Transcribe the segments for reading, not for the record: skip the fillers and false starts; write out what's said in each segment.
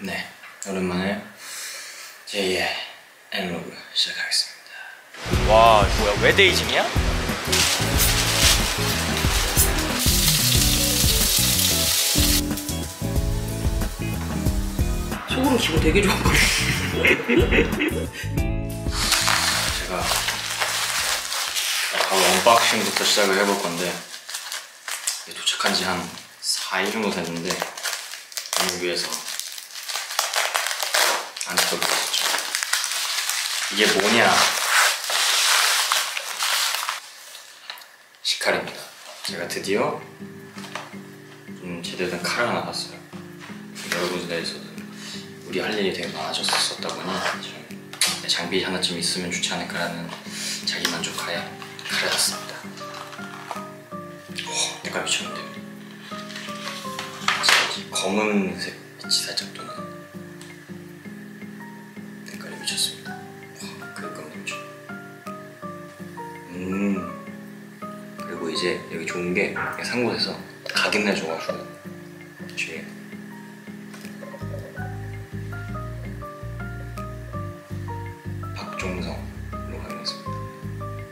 네, 오랜만에 제2의 N로그 시작하겠습니다. 와, 뭐야, 외데이징이야? 속으로 기분 되게 좋았거든요. 제가 바로 언박싱부터 시작을 해볼 건데, 도착한 지 한 4일 정도 됐는데 오늘 위해서 안 뜯어보겠죠. 이게 뭐냐? 시칼입니다. 제가 드디어 좀 제대로 된 칼을 하나 봤어요. 여러분들에서는 우리 할 일이 되게 많아졌었다 보니 장비 하나쯤 있으면 좋지 않을까라는 자기 만족하에 칼을 샀습니다. 색깔 미쳤는데요. 검은색 빛이 살짝 도는 색깔이 미쳤습니다. 그립감 넘쳐. 그리고 이제 여기 좋은 게 산 곳에서 각인 내줘가지고 뒤에 박종성으로 확인했습니다.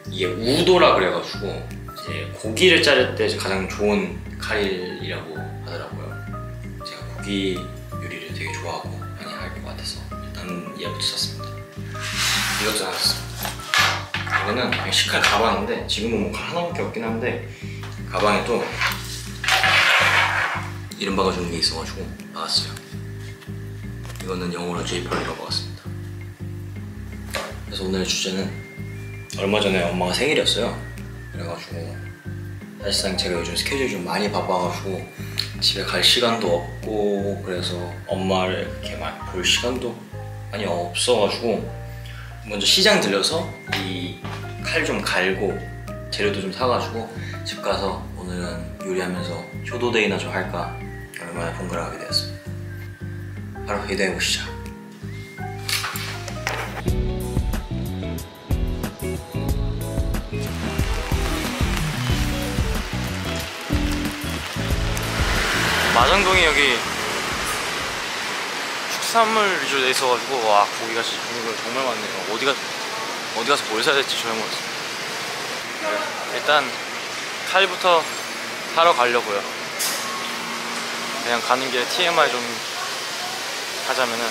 이게 우도라 그래가지고 이제 고기를 자를 때 가장 좋은 칼이라고 하더라고요. 제가 고기 요리를 되게 좋아하고 많이 할 것 같아서 일단 얘부터 샀습니다. 이것도 샀습니다. 이거는 그냥 시칼 가방인데 지금은 뭐 칼 하나밖에 없긴 한데 가방에 또 이름 박아주는 게 있어가지고 박았어요. 이거는 영어로 J8이라고 박았습니다. 그래서 오늘의 주제는 얼마 전에 엄마가 생일이었어요. 그래가지고 사실상 제가 요즘 스케줄이 좀 많이 바빠가지고 집에 갈 시간도 없고 그래서 엄마를 그렇게 많이 볼 시간도 많이 없어가지고 먼저 시장 들려서 이 칼 좀 갈고 재료도 좀 사가지고 집 가서 오늘은 요리하면서 효도데이나 좀 할까 오랜만에 본가를 하게 되었습니다. 바로 기대해 보시죠. 마장동에 여기 축산물 위주로 돼 있어가지고 와, 고기가 진짜 정말 많네요. 어디 가서 뭘 사야 될지 전혀 모르겠어요. 일단 칼부터 사러 가려고요. 그냥 가는 길에 TMI 좀 하자면은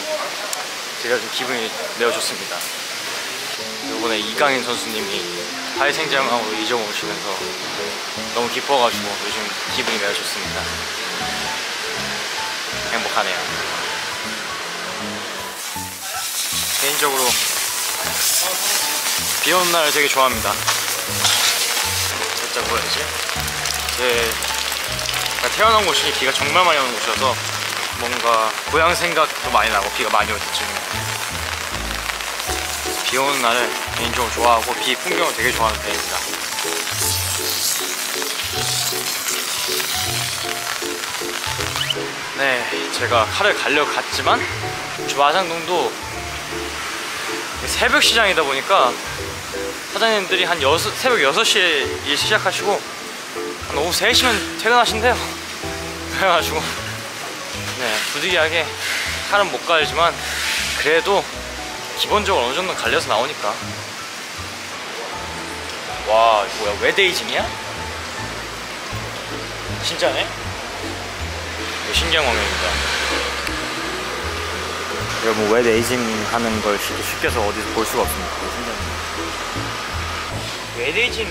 제가 좀 기분이 매우 좋습니다. 이번에 이강인 선수님이 파리생제르맹으로 이적 오시면서 너무 기뻐가지고 요즘 기분이 매우 좋습니다. 행복하네요. 개인적으로 비 오는 날을 되게 좋아합니다. 살짝 뭐야지? 제가 태어난 곳이 비가 정말 많이 오는 곳이어서 뭔가 고향 생각도 많이 나고 비가 많이 올 때쯤에 비 오는 날을 개인적으로 좋아하고 비 풍경을 되게 좋아하는 편입니다. 네, 제가 칼을 가려고 갔지만 마장동도 새벽 시장이다 보니까 사장님들이 한 새벽 6시에 일 시작하시고 한 오후 3시면 퇴근하신대요. 그래가지고 네, 부득이하게 칼은 못 갈지만 그래도 기본적으로 어느 정도 갈려서 나오니까. 와, 뭐야, 외데이징이야? 진짜네? 신기한 광경입니다. 이거 뭐 외데이징 하는 걸 쉽게 해서 어디서 볼 수가 없습니다. 외데이징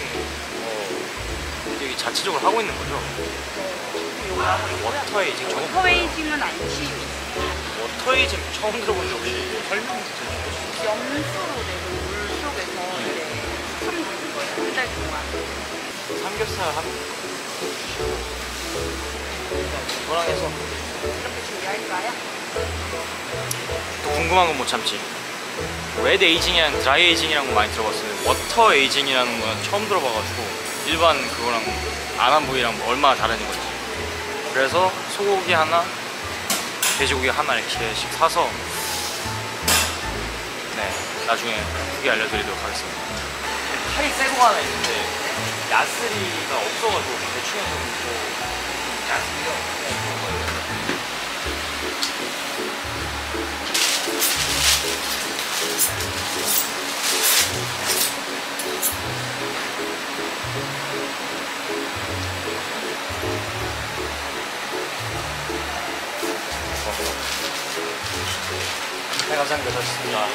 여기 자체적으로 하고 있는 거죠? 워터에이징? 워터웨이징은 아니지. 워터에이징 처음 들어본데 혹시 설명 좀 해주세요. 염수로 내는 물 속에서 이제 숨 두는 거예요. 한 달 동안. 삼겹살 한 저랑 해서 이렇게 준비할까요? 또 궁금한 건 못 참지. 레드 에이징이랑 드라이 에이징이라는 거 많이 들어봤어요. 워터 에이징이라는 건 처음 들어봐가지고 일반 그거랑 안한 부위랑 뭐 얼마나 다른지 건지. 그래서 소고기 하나, 돼지고기 하나 이렇게씩 사서 네, 나중에 후기 알려드리도록 하겠습니다. 칼이 새 거가 하나 있는데 야스리가 없어가지고 대충 해서 야스리가 네, 감사합니다. 잘 쓰겠습니다.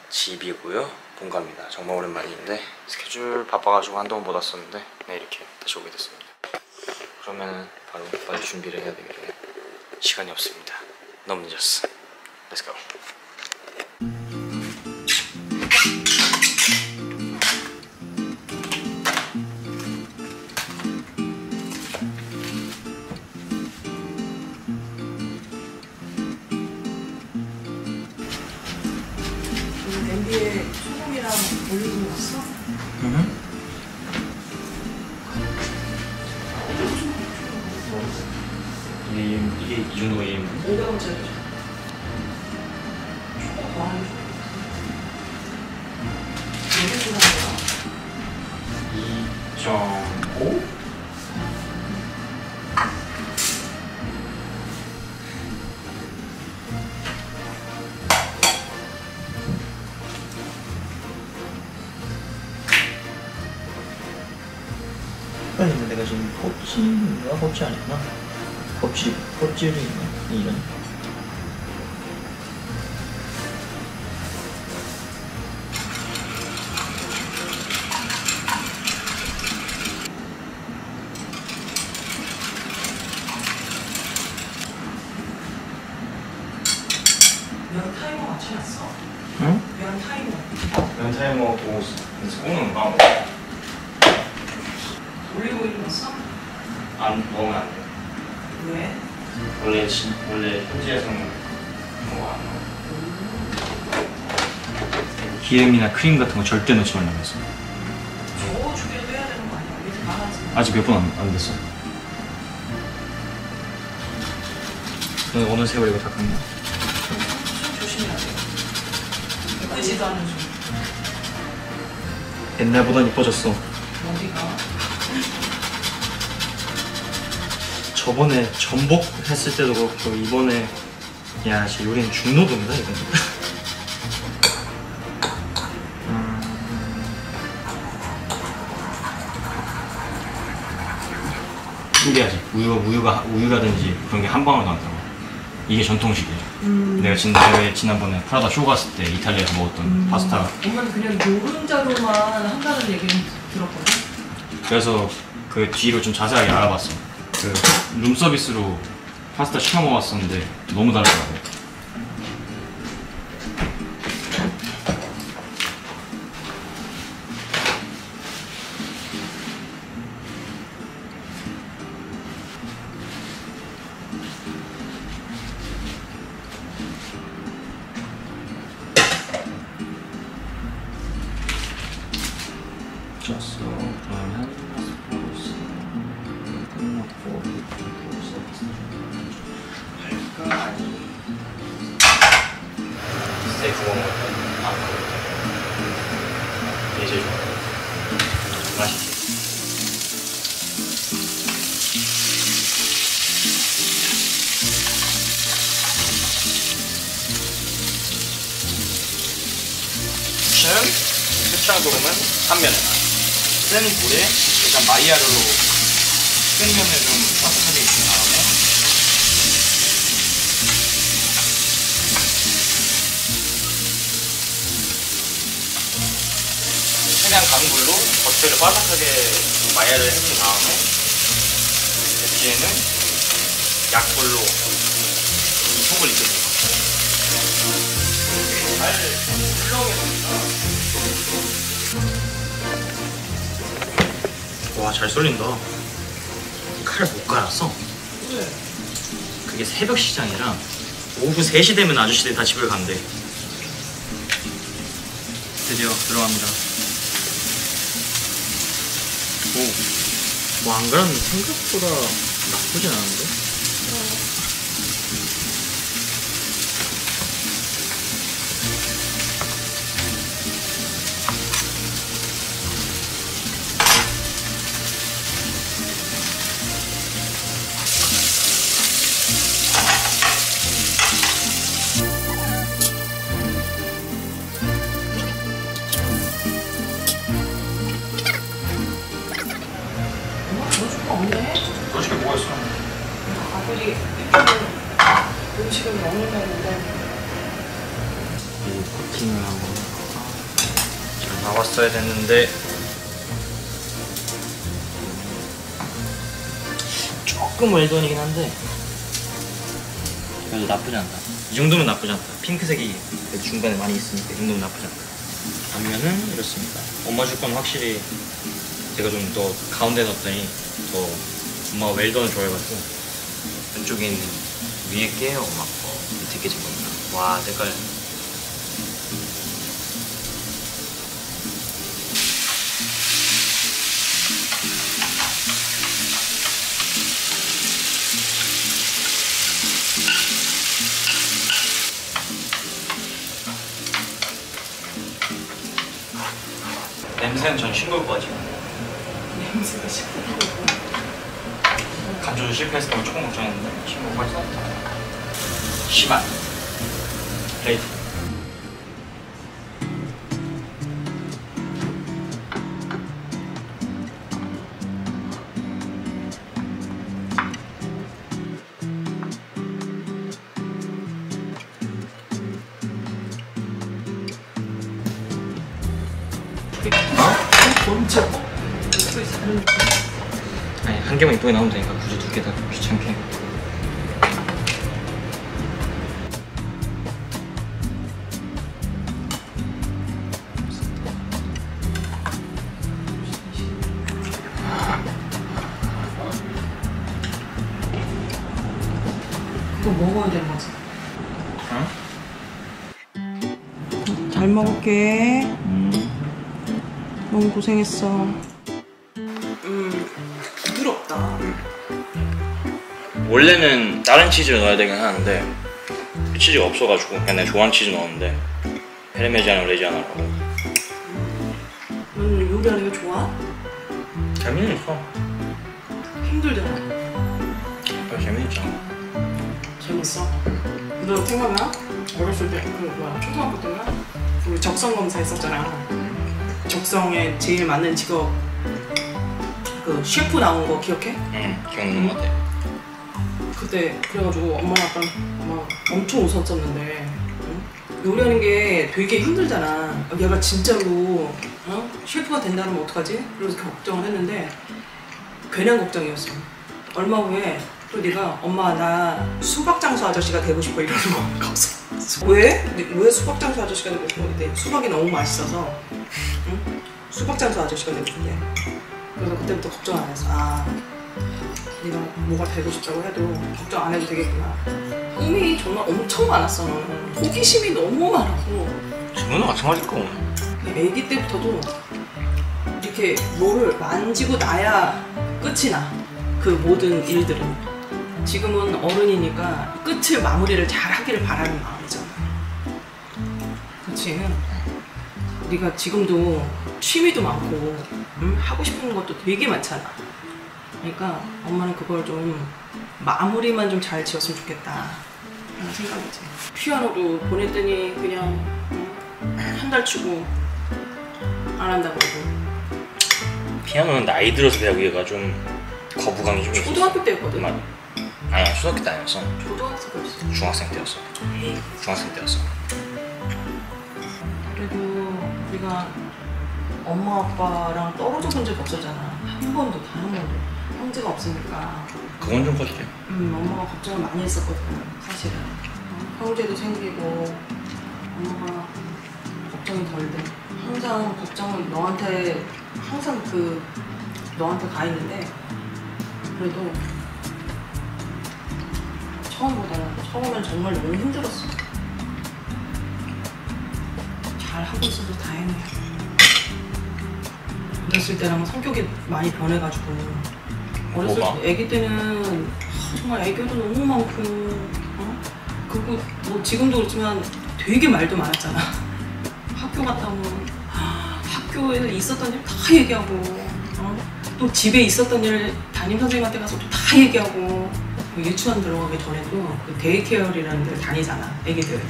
집이고요. 본가입니다. 정말 오랜만인데 스케줄 바빠가지고 한동안 못 왔었는데 네, 이렇게 다시 오게 됐습니다. 그러면 바로 빨리 준비를 해야 되겠네요. 시간이 없습니다. 너무 늦었어. Let's go. 냄비에 소금이랑 올리브 넣었어? 이게 이 정도가 이게 500원짜리죠. 조금 더 하는 거. 2.5? 헷갈리는데 내가 지금 껍질인가? 껍질 아니구나. 껍질이 있나? 이런. 면 타이머 맞춰놨어? 응? 면 타이머. 면타이머 보고 볶는 거 올리브오일 넣었어? 안 먹으면 안 돼요. 왜? 원래 현지에서는 그런 거 안 넣어. 기름이나 크림 같은 거 절대 넣지 말라면서. 저거 주기로 빼야 되는 거 아니야? 이렇게 많아지. 아직 몇 번 안 됐어. 오늘 세월 이거 다 깠냐? 좀 조심해야 돼. 예쁘지도 않은 좀. 옛날보단 이뻐졌어. 어디가? 저번에 전복 했을 때도 그렇고 이번에 야 진짜 요리는 중노동이다 이건. 신기하지? 우유라든지 그런 게 한 방울도 안 들어가. 이게 전통식이야. 내가 지난번에 프라다 쇼 갔을 때 이탈리아에서 먹었던 파스타. 엄마는 그냥 노른자로만 한다는 얘기는 들었거든? 그래서 그 뒤로 좀 자세하게 알아봤어. 그 룸서비스로 파스타 시켜 먹었었는데 너무 다르더라고. 졌어. 그러면 끝났고 할까 아니 스테이크 구워 먹을 거야? 안 먹을 거야? 이게 제일 좋아. 맛있지? 습창도금은 한 면에 센 불에 일단 마이야르로 끓이면을 좀 바삭하게 익힌 다음에 최대한 강불로 겉을 바삭하게 마이야르를 해준 다음에 뒤에는 약불로 이 속을 익혀준 거예요. 잘 물렁해서 와, 잘 썰린다. 칼을 못 갈았어. 왜? 그게 새벽 시장이라 오후 3시 되면 아저씨들이 다 집을 간대. 드디어 들어갑니다. 오, 뭐 안 갈았는데 생각보다 나쁘진 않은데? 없네? 솔직히 뭐가 있어? 아들이 이쪽은 음식을 먹는다는데 이 코팅을 하고 잘 나왔어야 됐는데 조금 웰던이긴 한데 그래도 나쁘지 않다. 이 정도면 나쁘지 않다. 핑크색이 그래도 중간에 많이 있으니까 이 정도면 나쁘지 않다. 반면은 이렇습니다. 엄마 줄 건 확실히 제가 좀 더 가운데 놨더니 더 엄마가 웰던을 좋아해가지고 왼쪽에 있는 위에 게 엄마 거 밑에 게 제 겁니다. 와 색깔 냄새는 전 싱거울 것 같아요. 냄새가 시끄러워. 간조도 실패했을 때 조금 걱정했는데 싱거울 것 같아. 시간 플레이트. 먼저 소리 잘하는 아니 한 개만 이쁘게 나오면 되니까 굳이 두 개 다 귀찮게. 그거 먹어야 되는 거지. 응? 잘 먹을게. 너무 고생했어. 부드럽다. 원래는 다른 치즈를 넣어야 되긴 하는데 치즈가 없어가지고 그냥 내가 좋아하는 치즈 넣었는데 페르메지아노 레지아노라고. 넌 요리하는 거 좋아? 재미는 있어. 힘들잖아. 재미는 있잖아. 재밌어. 너 생각나? 어렸을 때 그 뭐야 초등학교 때인가? 우리 적성 검사 했었잖아. 적성에 제일 맞는 직업 그 셰프 나온 거 기억해? 응 기억나는 것 같아. 그때 그래가지고 엄마 아빠는 막 엄청 웃었었는데 응? 요리하는 게 되게 힘들잖아. 얘가 진짜로 셰프가 된다면 어떡하지? 그래서 걱정을 했는데 괜한 걱정이었어. 얼마 후에 또 네가 엄마 나 수박장수 아저씨가 되고 싶어 이러는 거 가서 왜? 왜 수박장수 아저씨가 되고 싶어? 근데 수박이 너무 맛있어서 응? 수박장수 아저씨가 되고 싶대. 그래서 그때부터 걱정 안 했어. 아 네가 뭐가 되고 싶다고 해도 걱정 안 해도 되겠구나. 꿈이 정말 엄청 많았어. 너는 호기심이 너무 많았고 지금은 마찬가지일 거고. 애기 때부터도 이렇게 뭐를 만지고 나야 끝이 나. 그 모든 일들은. 지금은 어른이니까 끝을 마무리를 잘 하기를 바라는 마음이잖아. 그렇지? 네가 지금도 취미도 많고 하고 싶은 것도 되게 많잖아. 그러니까 엄마는 그걸 좀 마무리만 좀 잘 지었으면 좋겠다 하는 생각이지. 피아노도 보냈더니 그냥 한 달 치고 안 한다고 하고. 피아노는 나이 들어서 배우기가 좀 거부감이 좀 있어. 초등학교 때였거든. 아니야 초등학교 때 아니었어. 초등학생 때였어. 중학생 때였어. 중학생 때였어. 그래도 우리가 엄마 아빠랑 떨어져 본 적이 없었잖아. 한 번도 단 한 번도. 형제가 없으니까 그건 좀 커지죠. 엄마가 걱정을 많이 했었거든 사실은. 형제도 생기고 엄마가 걱정이 덜 돼. 항상 걱정을 너한테 항상 너한테 가 있는데 그래도 처음엔 정말 너무 힘들었어. 잘 하고 있어서 다행이야. 어렸을 때랑 성격이 많이 변해가지고 어렸을 때 애기 때는 정말 애교도 너무 많고 그리고 뭐 지금도 그렇지만 되게 말도 많았잖아. 학교 갔다 오면 학교에 있었던 일 다 얘기하고 또 집에 있었던 일 담임 선생님한테 가서 또 다 얘기하고 유치원 들어가기 전에도 그 데이케어라는 데를 다니잖아 애기들.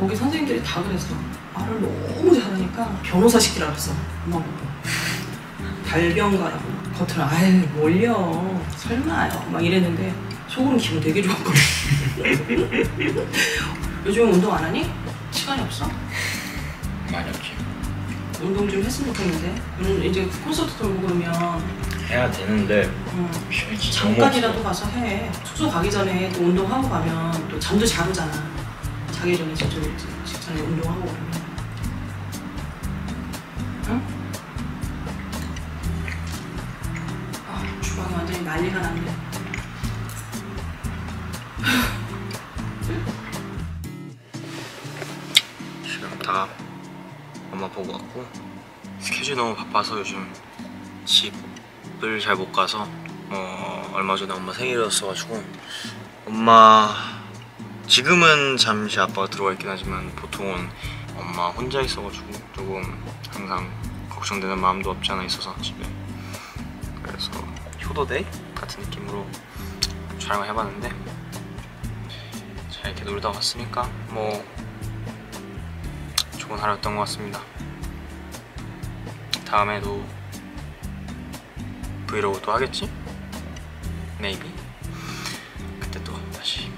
거기 선생님들이 다 그랬어. 말을 너무 잘하니까 변호사 시키라 그랬어. 엄마 보고 달병가라고. 겉으로 아유 뭘요 설마요 막 이랬는데 속으로는 기분 되게 좋았거든. 요즘 운동 안 하니? 시간이 없어? 많이 없지. 운동 좀 했으면 좋겠는데 이제 콘서트 돌고 그러면 해야 되는데 응. 진짜 너무 잠깐이라도 없어. 가서 해. 숙소 가기 전에 또 운동하고 가면 또 잠도 잘 오잖아. 자기 전에 직전에 운동하고 그러면. 응? 아, 주방이 완전히 난리가 났네. 지금 다 엄마 보고 왔고 스케줄이 너무 바빠서 요즘 집을 잘 못 가서 얼마 전에 엄마 생일이었어가지고 엄마 지금은 잠시 아빠가 들어와 있긴 하지만 보통은 엄마 혼자 있어가지고 조금 항상 걱정되는 마음도 없지 않아 있어서 집에 그래서 효도데이 같은 느낌으로 촬영을 해봤는데 잘 이렇게 놀다 왔으니까 뭐 좋은 하루였던 것 같습니다. 다음에도 브이로그 또 하겠지? Maybe? 그때 또 다시